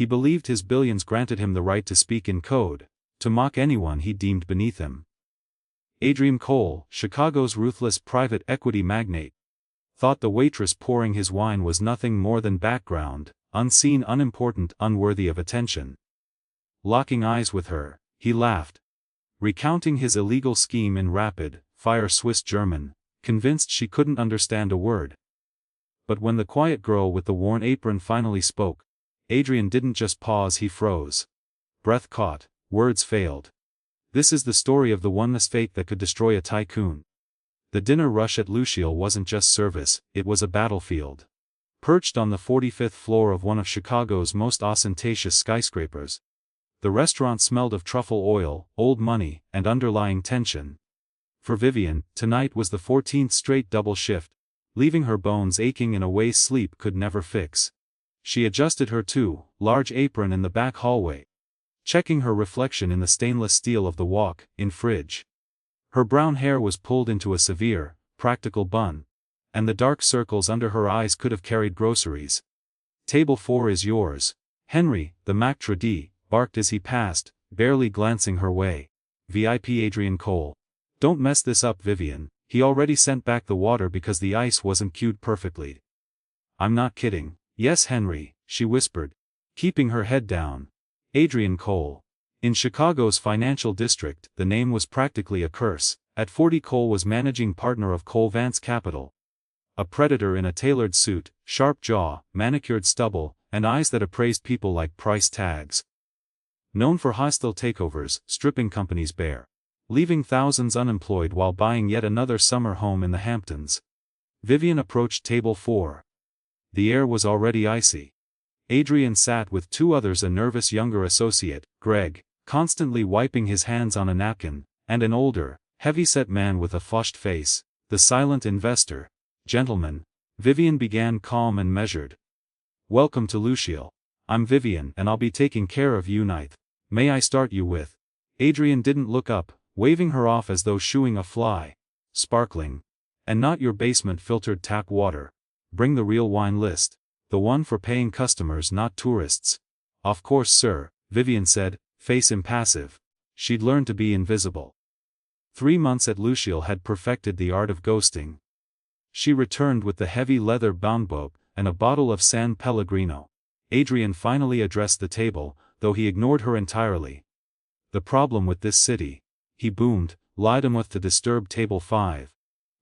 He believed his billions granted him the right to speak in code, to mock anyone he deemed beneath him. Adrian Cole, Chicago's ruthless private equity magnate, thought the waitress pouring his wine was nothing more than background, unseen, unimportant, unworthy of attention. Locking eyes with her, he laughed, recounting his illegal scheme in rapid-fire Swiss German, convinced she couldn't understand a word. But when the quiet girl with the worn apron finally spoke, Adrian didn't just pause, he froze. Breath caught, words failed. This is the story of the oneness fate that could destroy a tycoon. The dinner rush at Lucille wasn't just service, it was a battlefield. Perched on the 45th floor of one of Chicago's most ostentatious skyscrapers, the restaurant smelled of truffle oil, old money, and underlying tension. For Vivian, tonight was the 14th straight double shift, leaving her bones aching in a way sleep could never fix. She adjusted her large apron in the back hallway, checking her reflection in the stainless steel of the walk-in fridge. Her brown hair was pulled into a severe, practical bun, and the dark circles under her eyes could have carried groceries. "Table 4 is yours." Henry, the maitre d', barked as he passed, barely glancing her way. VIP Adrian Cole. "Don't mess this up, Vivian." He already sent back the water because the ice wasn't cued perfectly. "I'm not kidding." "Yes, Henry," she whispered, keeping her head down. Adrian Cole. In Chicago's financial district, the name was practically a curse. At 40, Cole was managing partner of Cole Vance Capital. A predator in a tailored suit, sharp jaw, manicured stubble, and eyes that appraised people like price tags. Known for hostile takeovers, stripping companies bare, leaving thousands unemployed while buying yet another summer home in the Hamptons. Vivian approached table 4. The air was already icy. Adrian sat with two others, a nervous younger associate, Greg, constantly wiping his hands on a napkin, and an older, heavy-set man with a flushed face, the silent investor. "Gentlemen," Vivian began calm and measured. "Welcome to Lucille. I'm Vivian and I'll be taking care of you tonight. May I start you with?" Adrian didn't look up, waving her off as though shooing a fly. "Sparkling. And not your basement filtered tap water. Bring the real wine list. The one for paying customers, not tourists." "Of course, sir," Vivian said, face impassive. She'd learned to be invisible. 3 months at Lucille had perfected the art of ghosting. She returned with the heavy leather-bound book and a bottle of San Pellegrino. Adrian finally addressed the table, though he ignored her entirely. "The problem with this city," he boomed, lied enough to disturb table 5,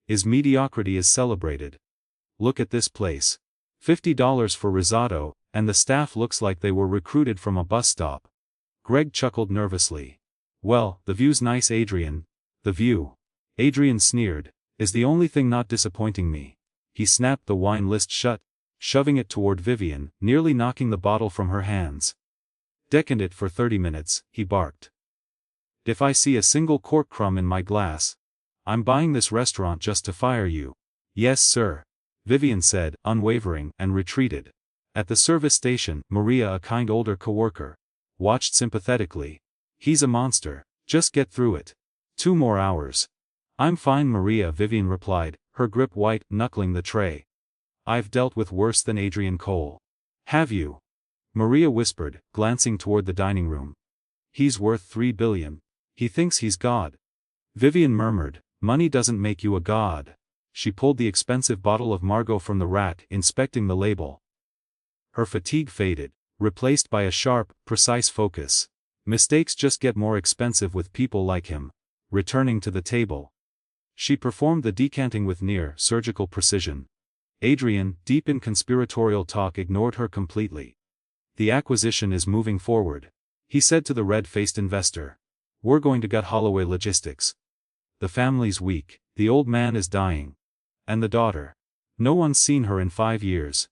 "is mediocrity is celebrated. Look at this place. $50 for risotto, and the staff looks like they were recruited from a bus stop." Greg chuckled nervously. "Well, the view's nice, Adrian." "The view," Adrian sneered, "is the only thing not disappointing me." He snapped the wine list shut, shoving it toward Vivian, nearly knocking the bottle from her hands. "Decant it for 30 minutes, he barked. "If I see a single cork crumb in my glass, I'm buying this restaurant just to fire you." "Yes, sir," Vivian said, unwavering, and retreated. At the service station, Maria, a kind older coworker, watched sympathetically. "He's a monster. Just get through it. 2 more hours." "I'm fine, Maria," Vivian replied, her grip white, knuckling the tray. "I've dealt with worse than Adrian Cole." "Have you?" Maria whispered, glancing toward the dining room. "He's worth $3 billion. He thinks he's God." Vivian murmured, "Money doesn't make you a god." She pulled the expensive bottle of Margot from the rack, inspecting the label. Her fatigue faded, replaced by a sharp, precise focus. "Mistakes just get more expensive with people like him." Returning to the table, she performed the decanting with near-surgical precision. Adrian, deep in conspiratorial talk, ignored her completely. "The acquisition is moving forward," he said to the red-faced investor. "We're going to gut Holloway Logistics. The family's weak, the old man is dying. And the daughter? No one's seen her in 5 years.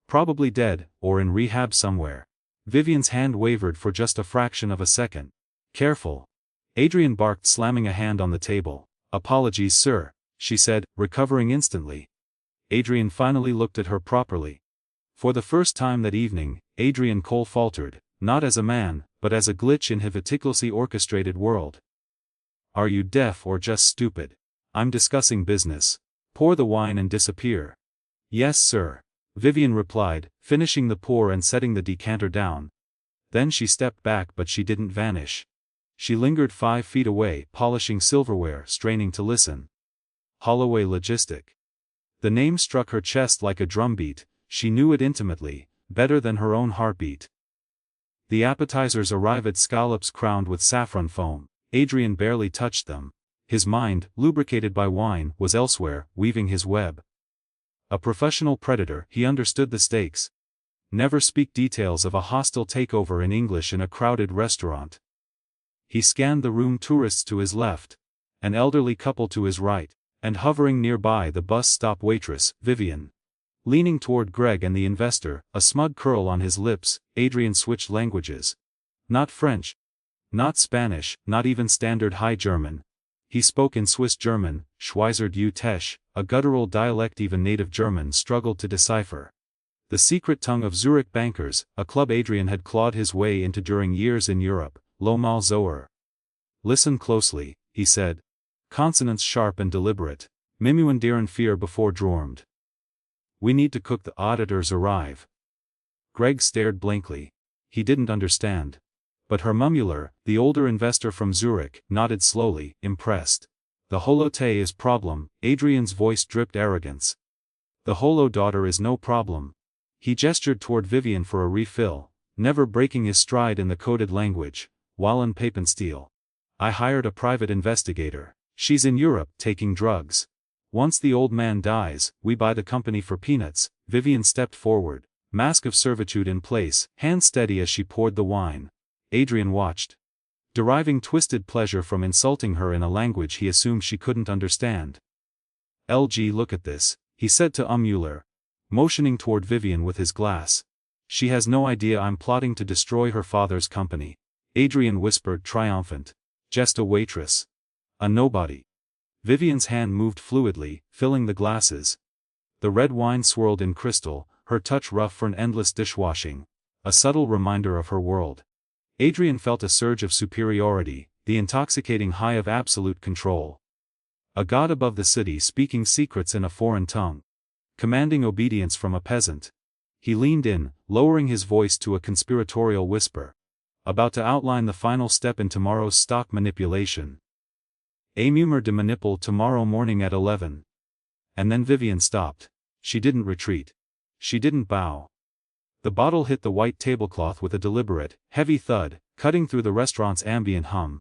Probably dead, or in rehab somewhere." Vivian's hand wavered for just a fraction of a second. "Careful," Adrian barked, slamming a hand on the table. "Apologies, sir," she said, recovering instantly. Adrian finally looked at her properly. For the first time that evening, Adrian Cole faltered, not as a man, but as a glitch in his meticulously orchestrated world. "Are you deaf or just stupid? I'm discussing business. Pour the wine and disappear." "Yes, sir," Vivian replied, finishing the pour and setting the decanter down. Then she stepped back, but she didn't vanish. She lingered 5 feet away, polishing silverware, straining to listen. Holloway Logistic. The name struck her chest like a drumbeat. She knew it intimately, better than her own heartbeat. The appetizers arrive at scallops crowned with saffron foam. Adrian barely touched them. His mind, lubricated by wine, was elsewhere, weaving his web. A professional predator, he understood the stakes. Never speak details of a hostile takeover in English in a crowded restaurant. He scanned the room, tourists to his left, an elderly couple to his right, and hovering nearby the bus stop waitress, Vivian. Leaning toward Greg and the investor, a smug curl on his lips, Adrian switched languages. Not French. Not Spanish, not even standard High German. He spoke in Swiss German, Schweizer du Tesch, a guttural dialect even native Germans struggled to decipher. The secret tongue of Zurich bankers, a club Adrian had clawed his way into during years in Europe. Lo mal zoer. Listen closely, he said. Consonants sharp and deliberate. Mimuan deren fear before drormed. We need to cook, the auditors arrive. Greg stared blankly. He didn't understand. But Herr Müller, the older investor from Zurich, nodded slowly, impressed. The holote is problem. Adrian's voice dripped arrogance. The holo daughter is no problem. He gestured toward Vivian for a refill, never breaking his stride in the coded language. Wallen Papensteel. I hired a private investigator. She's in Europe, taking drugs. Once the old man dies, we buy the company for peanuts. Vivian stepped forward, mask of servitude in place, hand steady as she poured the wine. Adrian watched, deriving twisted pleasure from insulting her in a language he assumed she couldn't understand. LG, look at this, he said to Müller, motioning toward Vivian with his glass. She has no idea I'm plotting to destroy her father's company. Adrian whispered, triumphant. Just a waitress. A nobody. Vivian's hand moved fluidly, filling the glasses. The red wine swirled in crystal, her touch rough for an endless dishwashing. A subtle reminder of her world. Adrian felt a surge of superiority, the intoxicating high of absolute control. A god above the city speaking secrets in a foreign tongue. Commanding obedience from a peasant. He leaned in, lowering his voice to a conspiratorial whisper. About to outline the final step in tomorrow's stock manipulation. Amumur de manipul tomorrow morning at 11. And then Vivian stopped. She didn't retreat. She didn't bow. The bottle hit the white tablecloth with a deliberate, heavy thud, cutting through the restaurant's ambient hum.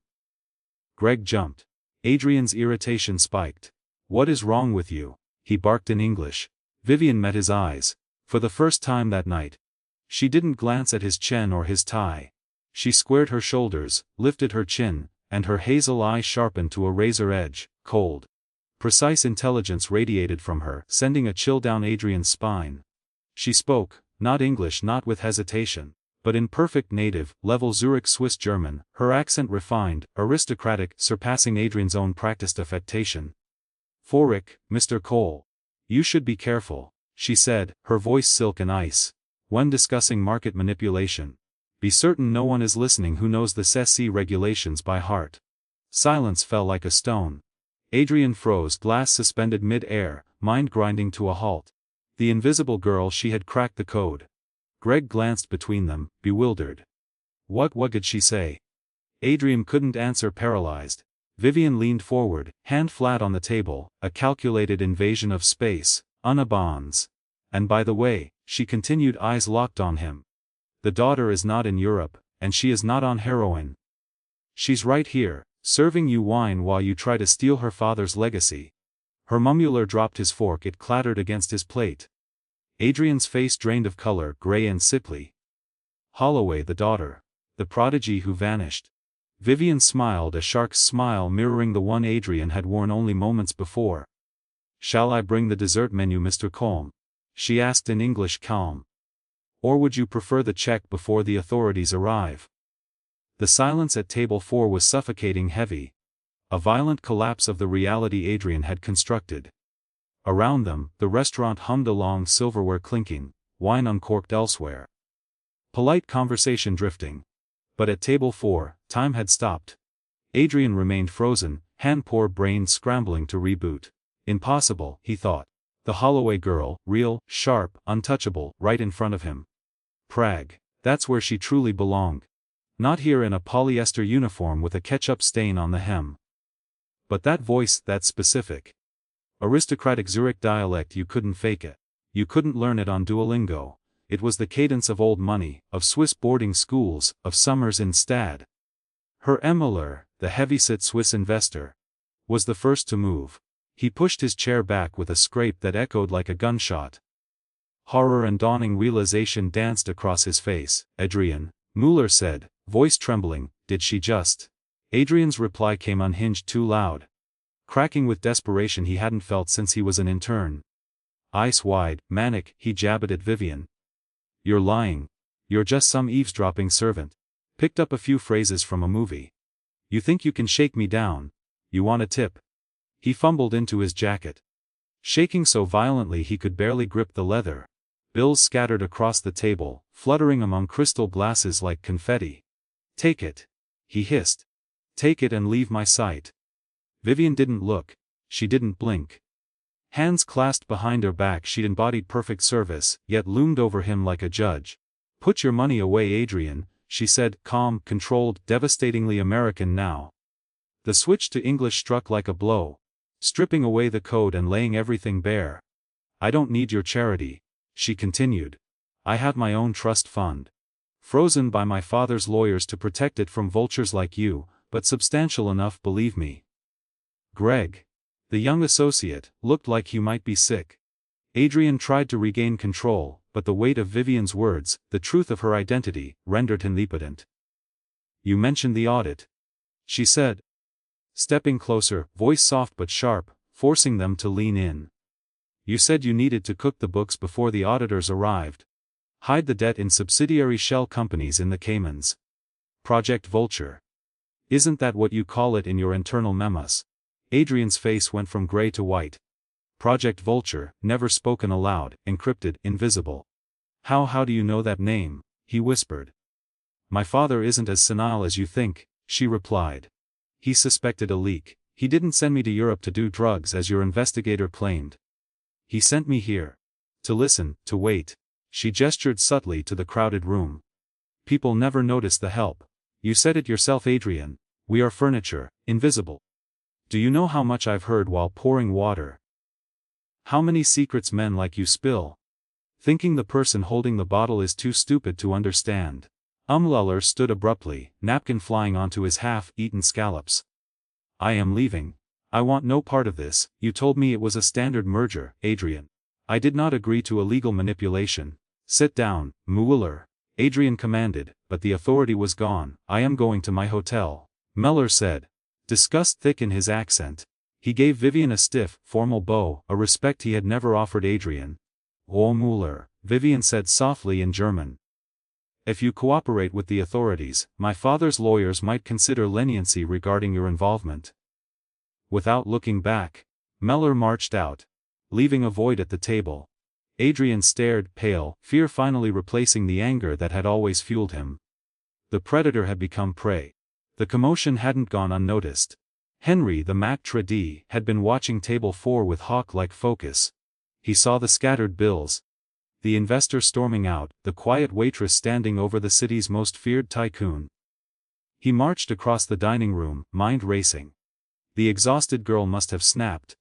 Greg jumped. Adrian's irritation spiked. What is wrong with you? He barked in English. Vivian met his eyes. For the first time that night. She didn't glance at his chin or his tie. She squared her shoulders, lifted her chin, and her hazel eye sharpened to a razor edge. Cold, precise intelligence radiated from her, sending a chill down Adrian's spine. She spoke, not English, not with hesitation, but in perfect native, level Zurich Swiss German, her accent refined, aristocratic, surpassing Adrian's own practiced affectation. Forik, Mr. Cole. You should be careful, she said, her voice silk and ice. When discussing market manipulation. Be certain no one is listening who knows the SEC regulations by heart. Silence fell like a stone. Adrian froze, glass suspended mid-air, mind grinding to a halt. The invisible girl, she had cracked the code. Greg glanced between them, bewildered. What did she say? Adrian couldn't answer, paralyzed. Vivian leaned forward, hand flat on the table, a calculated invasion of space, bonds. And by the way, she continued, eyes locked on him. The daughter is not in Europe, and she is not on heroin. She's right here, serving you wine while you try to steal her father's legacy. Herr Müller dropped his fork, it clattered against his plate. Adrian's face drained of color, gray and sickly. Holloway, the daughter. The prodigy who vanished. Vivian smiled, a shark's smile mirroring the one Adrian had worn only moments before. Shall I bring the dessert menu, Mr. Colm? She asked in English, calm. Or would you prefer the check before the authorities arrive? The silence at table 4 was suffocating heavy. A violent collapse of the reality Adrian had constructed. Around them, the restaurant hummed along, silverware clinking, wine uncorked elsewhere. Polite conversation drifting. But at table 4, time had stopped. Adrian remained frozen, hand-poor brain scrambling to reboot. Impossible, he thought. The Holloway girl, real, sharp, untouchable, right in front of him. Prague. That's where she truly belonged. Not here in a polyester uniform with a ketchup stain on the hem. But that voice, that specific, aristocratic Zurich dialect, you couldn't fake it. You couldn't learn it on Duolingo. It was the cadence of old money, of Swiss boarding schools, of summers in Stad. Herr Emmeler, the heavyset Swiss investor, was the first to move. He pushed his chair back with a scrape that echoed like a gunshot. Horror and dawning realization danced across his face. Adrian, Müller said, voice trembling, did she just? Adrian's reply came unhinged, too loud. Cracking with desperation he hadn't felt since he was an intern. Eyes wide, manic, he jabbed at Vivian. You're lying. You're just some eavesdropping servant. Picked up a few phrases from a movie. You think you can shake me down? You want a tip? He fumbled into his jacket. Shaking so violently he could barely grip the leather. Bills scattered across the table, fluttering among crystal glasses like confetti. Take it. He hissed. Take it and leave my sight. Vivian didn't look. She didn't blink. Hands clasped behind her back, she embodied perfect service, yet loomed over him like a judge. Put your money away, Adrian, she said, calm, controlled, devastatingly American now. The switch to English struck like a blow, stripping away the code and laying everything bare. I don't need your charity, she continued. I have my own trust fund. Frozen by my father's lawyers to protect it from vultures like you, but substantial enough, believe me. Greg, the young associate, looked like he might be sick. Adrian tried to regain control, but the weight of Vivian's words, the truth of her identity, rendered him impotent. You mentioned the audit, she said, stepping closer, voice soft but sharp, forcing them to lean in. You said you needed to cook the books before the auditors arrived. Hide the debt in subsidiary shell companies in the Caymans. Project Vulture. Isn't that what you call it in your internal memos? Adrian's face went from gray to white. Project Vulture, never spoken aloud, encrypted, invisible. How do you know that name? He whispered. My father isn't as senile as you think, she replied. He suspected a leak. He didn't send me to Europe to do drugs as your investigator claimed. He sent me here. To listen, to wait. She gestured subtly to the crowded room. People never notice the help. You said it yourself, Adrian. We are furniture, invisible. Do you know how much I've heard while pouring water? How many secrets men like you spill? Thinking the person holding the bottle is too stupid to understand. Umluller stood abruptly, napkin flying onto his half-eaten scallops. I am leaving. I want no part of this. You told me it was a standard merger, Adrian. I did not agree to illegal manipulation. Sit down, Müller, Adrian commanded, but the authority was gone. I am going to my hotel, Müller said. Disgust thick in his accent. He gave Vivian a stiff, formal bow, a respect he had never offered Adrian. Oh Müller, Vivian said softly in German. If you cooperate with the authorities, my father's lawyers might consider leniency regarding your involvement. Without looking back, Müller marched out, leaving a void at the table. Adrian stared, pale, fear finally replacing the anger that had always fueled him. The predator had become prey. The commotion hadn't gone unnoticed. Henry the maitre d' had been watching table 4 with hawk-like focus. He saw the scattered bills, the investor storming out, the quiet waitress standing over the city's most feared tycoon. He marched across the dining room, mind racing. The exhausted girl must have snapped.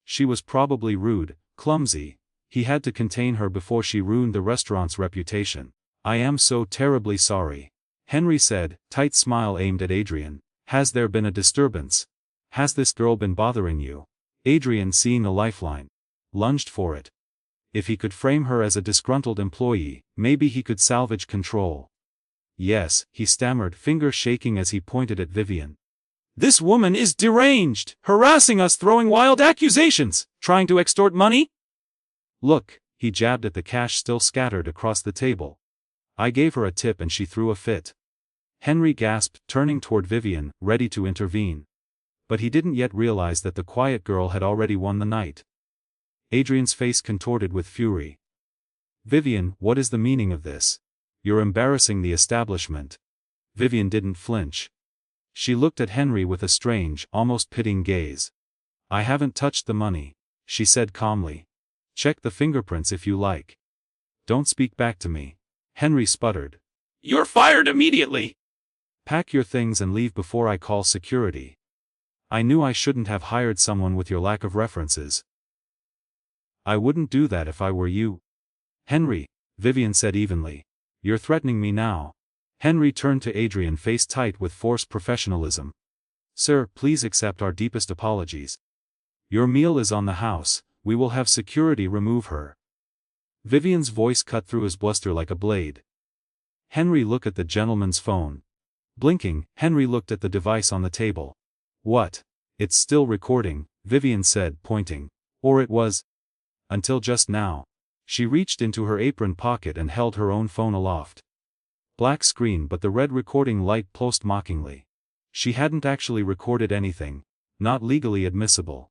She was probably rude, clumsy. He had to contain her before she ruined the restaurant's reputation. I am so terribly sorry, Henry said, tight smile aimed at Adrian. Has there been a disturbance? Has this girl been bothering you? Adrian, seeing a lifeline, lunged for it. If he could frame her as a disgruntled employee, maybe he could salvage control. Yes, he stammered, fingers shaking as he pointed at Vivian. This woman is deranged, harassing us, throwing wild accusations, trying to extort money? Look, he jabbed at the cash still scattered across the table. I gave her a tip and she threw a fit. Henry gasped, turning toward Vivian, ready to intervene. But he didn't yet realize that the quiet girl had already won the night. Adrian's face contorted with fury. Vivian, what is the meaning of this? You're embarrassing the establishment. Vivian didn't flinch. She looked at Henry with a strange, almost pitying gaze. I haven't touched the money, she said calmly. Check the fingerprints if you like. Don't speak back to me. Henry sputtered. You're fired immediately. Pack your things and leave before I call security. I knew I shouldn't have hired someone with your lack of references. I wouldn't do that if I were you. Henry, Vivian said evenly. You're threatening me now. Henry turned to Adrian, face tight with forced professionalism. Sir, please accept our deepest apologies. Your meal is on the house, we will have security remove her. Vivian's voice cut through his bluster like a blade. Henry, look at the gentleman's phone. Blinking, Henry looked at the device on the table. What? It's still recording, Vivian said, pointing. Or it was. Until just now. She reached into her apron pocket and held her own phone aloft. Black screen, but the red recording light pulsed mockingly. She hadn't actually recorded anything. Not legally admissible.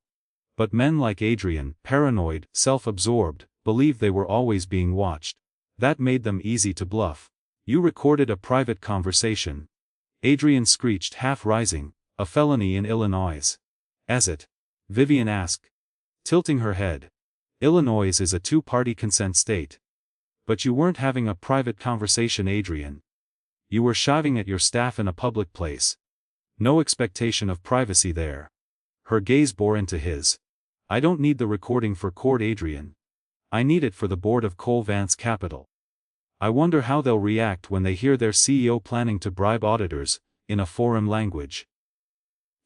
But men like Adrian, paranoid, self-absorbed, believed they were always being watched. That made them easy to bluff. You recorded a private conversation. Adrian screeched, half rising. A felony in Illinois. Is it? Vivian asked. Tilting her head. Illinois is a two-party consent state. But you weren't having a private conversation, Adrian. You were shouting at your staff in a public place. No expectation of privacy there. Her gaze bore into his. I don't need the recording for court, Adrian. I need it for the board of Cole Vance Capital. I wonder how they'll react when they hear their CEO planning to bribe auditors, in a foreign language.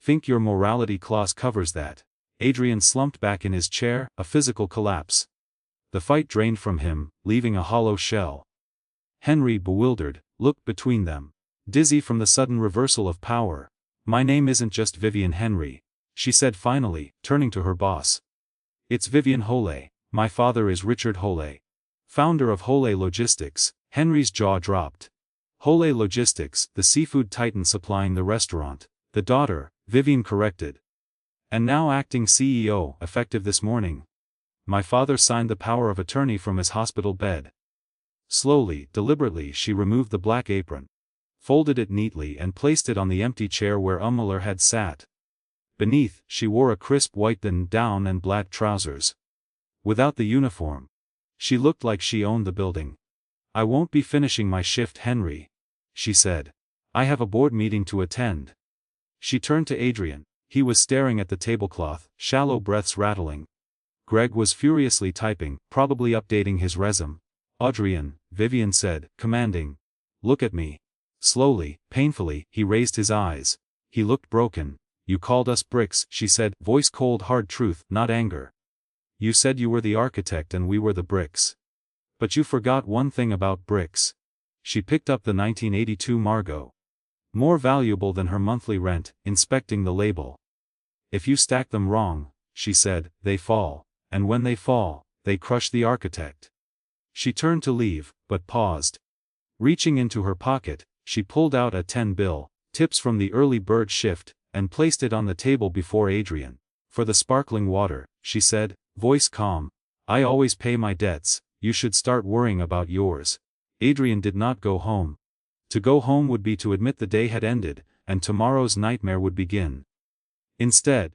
Think your morality clause covers that? Adrian slumped back in his chair, a physical collapse. The fight drained from him, leaving a hollow shell. Henry, bewildered, looked between them. Dizzy from the sudden reversal of power. My name isn't just Vivian Henry, she said finally, turning to her boss. It's Vivian Hole. My father is Richard Hole. Founder of Hole Logistics. Henry's jaw dropped. Hole Logistics, the seafood titan supplying the restaurant. The daughter, Vivian corrected. And now acting CEO, effective this morning. My father signed the power of attorney from his hospital bed. Slowly, deliberately, she removed the black apron. Folded it neatly and placed it on the empty chair where Muller had sat. Beneath, she wore a crisp white down and black trousers. Without the uniform. She looked like she owned the building. I won't be finishing my shift, Henry, she said. I have a board meeting to attend. She turned to Adrian. He was staring at the tablecloth, shallow breaths rattling. Greg was furiously typing, probably updating his resume. Adrian, Vivian said, commanding. Look at me. Slowly, painfully, he raised his eyes. He looked broken. You called us bricks, she said, voice cold, hard truth, not anger. You said you were the architect and we were the bricks. But you forgot one thing about bricks. She picked up the 1982 Margot. More valuable than her monthly rent, inspecting the label. If you stack them wrong, she said, they fall, and when they fall, they crush the architect. She turned to leave, but paused. Reaching into her pocket, she pulled out a 10 bill, tips from the early bird shift, and placed it on the table before Adrian. For the sparkling water, she said, voice calm. I always pay my debts, you should start worrying about yours. Adrian did not go home. To go home would be to admit the day had ended, and tomorrow's nightmare would begin. Instead,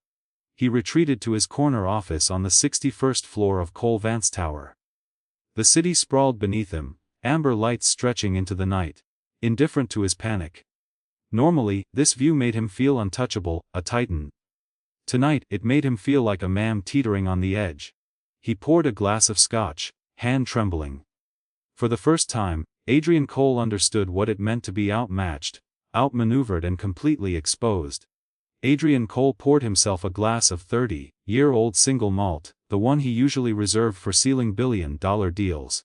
he retreated to his corner office on the 61st floor of Cole Vance Tower. The city sprawled beneath him, amber lights stretching into the night. Indifferent to his panic. Normally, this view made him feel untouchable, a titan. Tonight, it made him feel like a man teetering on the edge. He poured a glass of scotch, hand trembling. For the first time, Adrian Cole understood what it meant to be outmatched, outmaneuvered and completely exposed. Adrian Cole poured himself a glass of 30-year-old single malt, the one he usually reserved for sealing billion-dollar deals.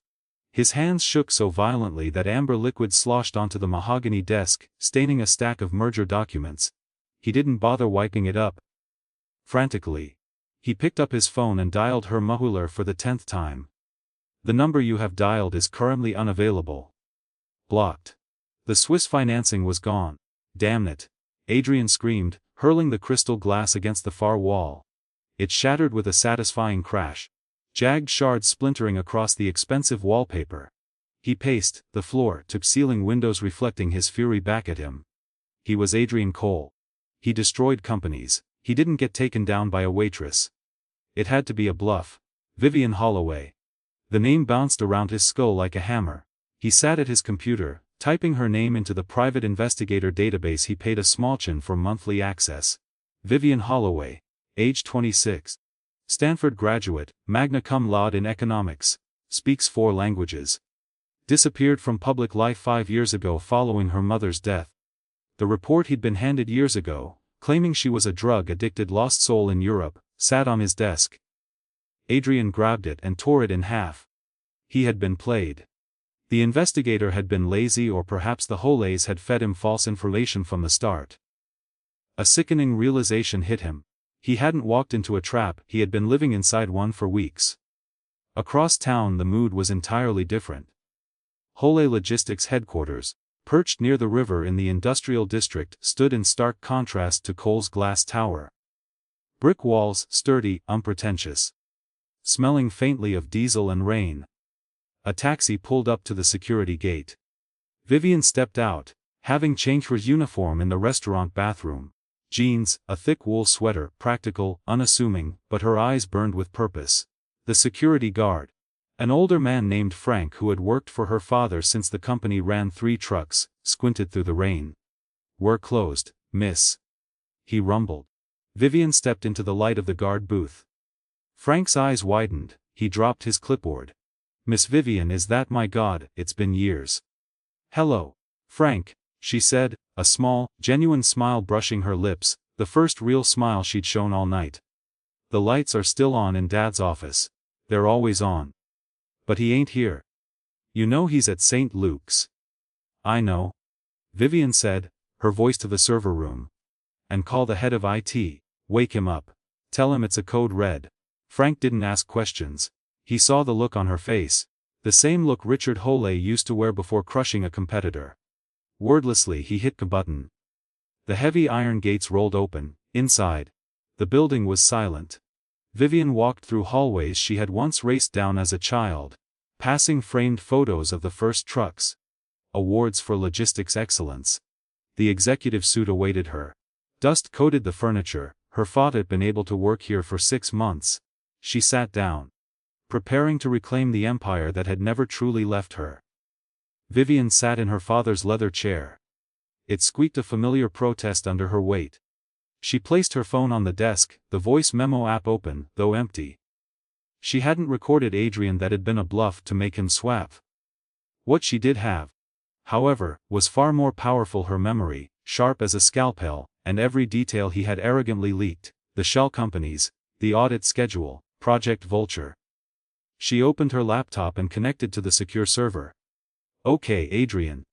His hands shook so violently that amber liquid sloshed onto the mahogany desk, staining a stack of merger documents. He didn't bother wiping it up. Frantically, he picked up his phone and dialed her Muller for the 10th time. The number you have dialed is currently unavailable. Blocked. The Swiss financing was gone. Damn it. Adrian screamed, hurling the crystal glass against the far wall. It shattered with a satisfying crash. Jagged shards splintering across the expensive wallpaper. He paced the floor, took ceiling windows reflecting his fury back at him. He was Adrian Cole. He destroyed companies. He didn't get taken down by a waitress. It had to be a bluff. Vivian Holloway. The name bounced around his skull like a hammer. He sat at his computer, Typing her name into the private investigator database, he paid a smallchin for monthly access. Vivian Holloway. Age 26. Stanford graduate, magna cum laude in economics. Speaks 4 languages. Disappeared from public life 5 years ago following her mother's death. The report he'd been handed years ago, claiming she was a drug-addicted lost soul in Europe, sat on his desk. Adrian grabbed it and tore it in half. He had been played. The investigator had been lazy, or perhaps the Holleys had fed him false information from the start. A sickening realization hit him. He hadn't walked into a trap, he had been living inside one for weeks. Across town the mood was entirely different. Holley Logistics headquarters, perched near the river in the industrial district, stood in stark contrast to Cole's glass tower. Brick walls, sturdy, unpretentious. Smelling faintly of diesel and rain. A taxi pulled up to the security gate. Vivian stepped out, having changed her uniform in the restaurant bathroom. Jeans, a thick wool sweater, practical, unassuming, but her eyes burned with purpose. The security guard, an older man named Frank who had worked for her father since the company ran 3 trucks, squinted through the rain. "We're closed, miss," he rumbled. Vivian stepped into the light of the guard booth. Frank's eyes widened, he dropped his clipboard. "Miss Vivian, is that? My God, it's been years." "Hello, Frank," she said, a small, genuine smile brushing her lips, the first real smile she'd shown all night. "The lights are still on in Dad's office. They're always on. But he ain't here. You know he's at St. Luke's." "I know," Vivian said, her voice to the server room. "And call the head of IT, wake him up. Tell him it's a code red." Frank didn't ask questions. He saw the look on her face, the same look Richard Holley used to wear before crushing a competitor. Wordlessly he hit the button. The heavy iron gates rolled open. Inside, the building was silent. Vivian walked through hallways she had once raced down as a child, passing framed photos of the first trucks. Awards for logistics excellence. The executive suite awaited her. Dust coated the furniture. Her father had been able to work here for 6 months. She sat down, preparing to reclaim the empire that had never truly left her. Vivian sat in her father's leather chair. It squeaked a familiar protest under her weight. She placed her phone on the desk, the voice memo app open, though empty. She hadn't recorded Adrian. That had been a bluff to make him swap. What she did have, however, was far more powerful: her memory, sharp as a scalpel, and every detail he had arrogantly leaked: the shell companies, the audit schedule, Project Vulture. She opened her laptop and connected to the secure server. "Okay, Adrian,"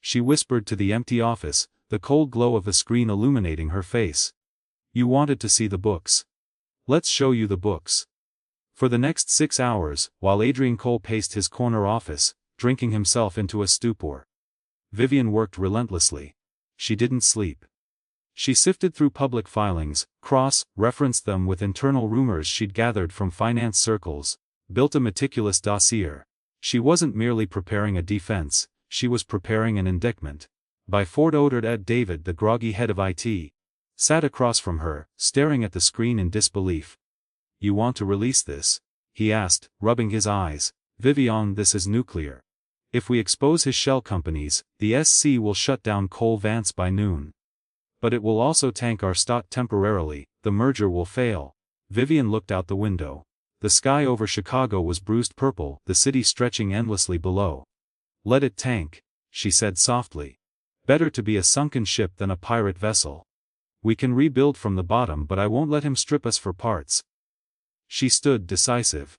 she whispered to the empty office, the cold glow of the screen illuminating her face. "You wanted to see the books. Let's show you the books." For the next 6 hours, while Adrian Cole paced his corner office, drinking himself into a stupor, Vivian worked relentlessly. She didn't sleep. She sifted through public filings, cross-referenced them with internal rumors she'd gathered from finance circles, built a meticulous dossier. She wasn't merely preparing a defense, she was preparing an indictment. By Ford ordered Ed David, the groggy head of IT, sat across from her, staring at the screen in disbelief. "You want to release this?" he asked, rubbing his eyes. "Vivian, this is nuclear. If we expose his shell companies, the SC will shut down Cole Vance by noon. But it will also tank our stock temporarily. The merger will fail." Vivian looked out the window. The sky over Chicago was bruised purple, the city stretching endlessly below. "Let it tank," she said softly. "Better to be a sunken ship than a pirate vessel. We can rebuild from the bottom, but I won't let him strip us for parts." She stood decisive.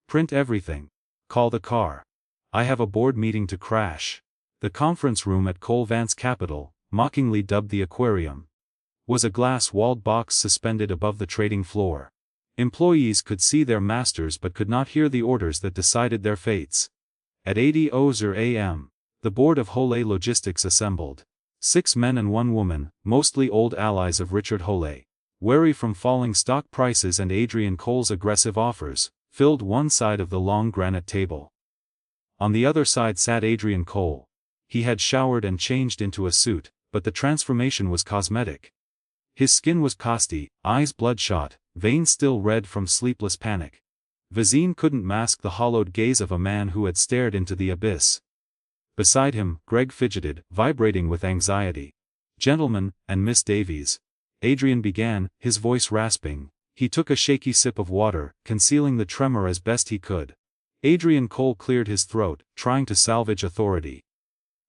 "Print everything. Call the car. I have a board meeting to crash." The conference room at Cole Vance Capital, mockingly dubbed the aquarium, was a glass-walled box suspended above the trading floor. Employees could see their masters but could not hear the orders that decided their fates. At 8:00 a.m., the board of Holley Logistics assembled. 6 men and 1 woman, mostly old allies of Richard Holley, wary from falling stock prices and Adrian Cole's aggressive offers, filled one side of the long granite table. On the other side sat Adrian Cole. He had showered and changed into a suit, but the transformation was cosmetic. His skin was pasty, eyes bloodshot, veins still red from sleepless panic. Vizine couldn't mask the hollowed gaze of a man who had stared into the abyss. Beside him, Greg fidgeted, vibrating with anxiety. "Gentlemen, and Miss Davies," Adrian began, his voice rasping. He took a shaky sip of water, concealing the tremor as best he could. Adrian Cole cleared his throat, trying to salvage authority.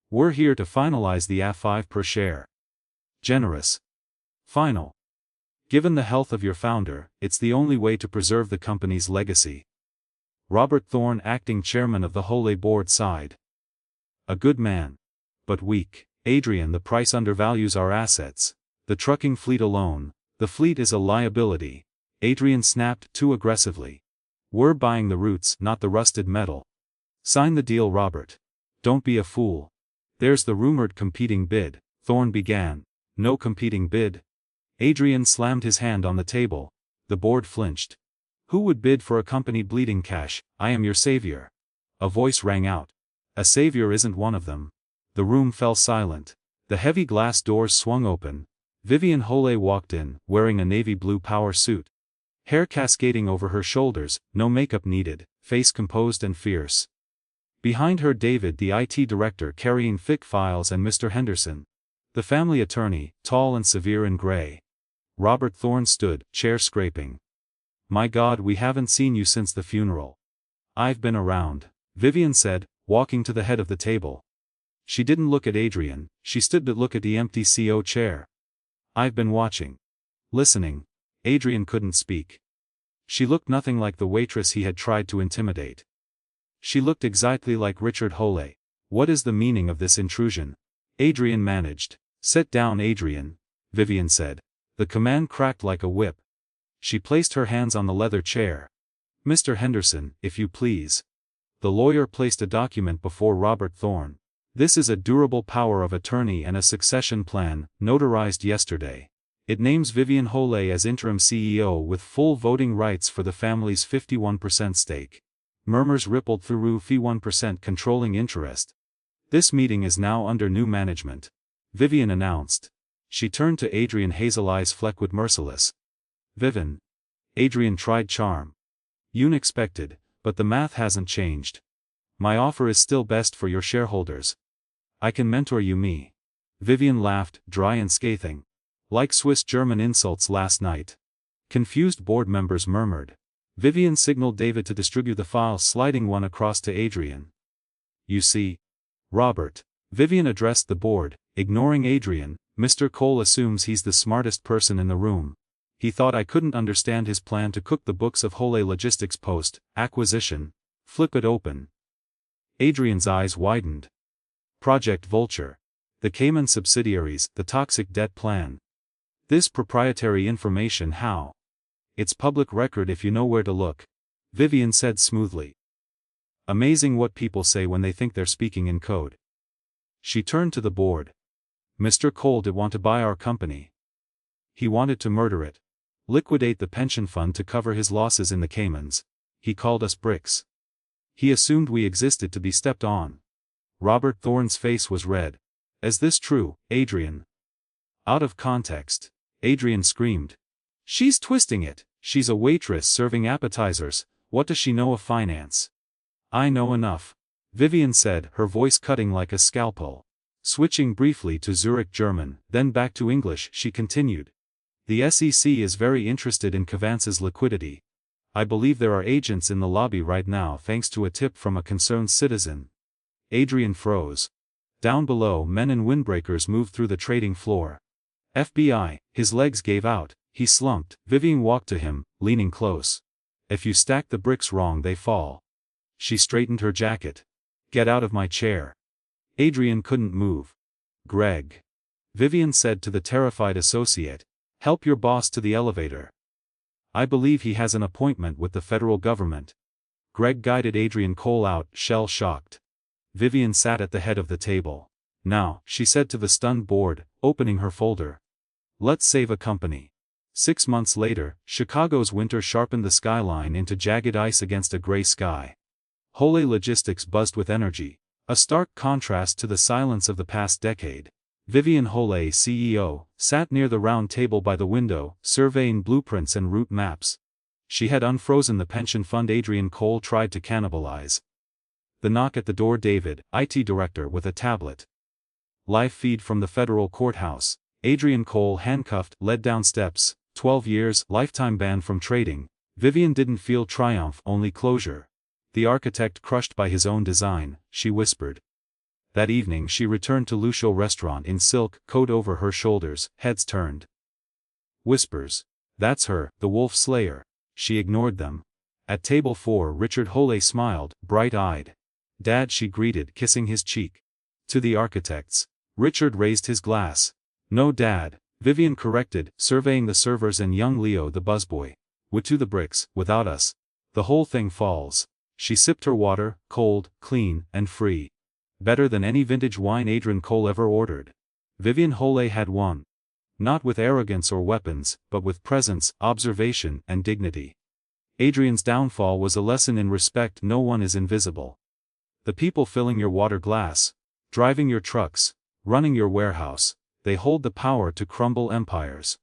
"We're here to finalize the A5 per share. Generous. Final. Given the health of your founder, it's the only way to preserve the company's legacy." Robert Thorne, acting chairman of the Whole board, sighed. "A good man. But weak. Adrian, the price undervalues our assets. The trucking fleet alone. The fleet is a liability." Adrian snapped too aggressively. "We're buying the roots, not the rusted metal. Sign the deal, Robert. Don't be a fool." "There's the rumored competing bid," Thorne began. "No competing bid?" Adrian slammed his hand on the table. The board flinched. "Who would bid for a company bleeding cash? I am your savior." A voice rang out. "A savior isn't one of them." The room fell silent. The heavy glass doors swung open. Vivian Whole walked in, wearing a navy blue power suit. Hair cascading over her shoulders, no makeup needed, face composed and fierce. Behind her, David, the IT director, carrying thick files, and Mr. Henderson, the family attorney, tall and severe in gray. Robert Thorne stood, chair scraping. "My God, we haven't seen you since the funeral." "I've been around," Vivian said, walking to the head of the table. She didn't look at Adrian, she stood to look at the empty CO chair. "I've been watching. Listening." Adrian couldn't speak. She looked nothing like the waitress he had tried to intimidate. She looked exactly like Richard Whole. "What is the meaning of this intrusion?" Adrian managed. "Sit down, Adrian," Vivian said. The command cracked like a whip. She placed her hands on the leather chair. "Mr. Henderson, if you please." The lawyer placed a document before Robert Thorne. "This is a durable power of attorney and a succession plan, notarized yesterday. It names Vivian Whole as interim CEO with full voting rights for the family's 51% stake." Murmurs rippled through the 1% controlling interest. "This meeting is now under new management," Vivian announced. She turned to Adrian, hazel eyes flecked with merciless. "Vivian." Adrian tried charm. "You expected, but the math hasn't changed. My offer is still best for your shareholders. I can mentor you." "Me." Vivian laughed, dry and scathing. "Like Swiss-German insults last night." Confused board members murmured. Vivian signaled David to distribute the files, sliding one across to Adrian. "You see, Robert," Vivian addressed the board, ignoring Adrian, "Mr. Cole assumes he's the smartest person in the room. He thought I couldn't understand his plan to cook the books of Whole Logistics post-acquisition. Flip it open." Adrian's eyes widened. "Project Vulture. The Cayman subsidiaries, the toxic debt plan. This proprietary information, how?" "It's public record if you know where to look," Vivian said smoothly. "Amazing what people say when they think they're speaking in code." She turned to the board. "Mr. Cole did want to buy our company. He wanted to murder it. Liquidate the pension fund to cover his losses in the Caymans. He called us bricks. He assumed we existed to be stepped on." Robert Thorne's face was red. "Is this true, Adrian?" "Out of context," Adrian screamed. "She's twisting it. She's a waitress serving appetizers. What does she know of finance?" "I know enough," Vivian said, her voice cutting like a scalpel. Switching briefly to Zurich German, then back to English, she continued. "The SEC is very interested in Cavance's liquidity. I believe there are agents in the lobby right now thanks to a tip from a concerned citizen." Adrian froze. Down below, men in windbreakers moved through the trading floor. "FBI," his legs gave out, he slumped. Vivian walked to him, leaning close. "If you stack the bricks wrong, they fall." She straightened her jacket. "Get out of my chair." Adrian couldn't move. "Greg," Vivian said to the terrified associate, "help your boss to the elevator. I believe he has an appointment with the federal government." Greg guided Adrian Cole out, shell-shocked. Vivian sat at the head of the table. "Now," she said to the stunned board, opening her folder. "Let's save a company." 6 months later, Chicago's winter sharpened the skyline into jagged ice against a gray sky. Whole Logistics buzzed with energy, a stark contrast to the silence of the past decade. Vivian Whole, CEO, sat near the round table by the window, surveying blueprints and route maps. She had unfrozen the pension fund Adrian Cole tried to cannibalize. The knock at the door. David, IT director with a tablet. Live feed from the federal courthouse. Adrian Cole handcuffed, led down steps, 12 years, lifetime ban from trading. Vivian didn't feel triumph, only closure. The architect crushed by his own design, she whispered. That evening she returned to Lucio restaurant in silk coat over her shoulders, heads turned. Whispers. That's her, the wolf slayer. She ignored them. At table 4 Richard Hole smiled, bright-eyed. Dad, she greeted, kissing his cheek. To the architects. Richard raised his glass. No, Dad, Vivian corrected, surveying the servers and young Leo the busboy. With to the bricks, without us. The whole thing falls. She sipped her water, cold, clean, and free. Better than any vintage wine Adrian Cole ever ordered. Vivian Hole had won. Not with arrogance or weapons, but with presence, observation, and dignity. Adrian's downfall was a lesson in respect. No one is invisible. The people filling your water glass, driving your trucks, running your warehouse, they hold the power to crumble empires.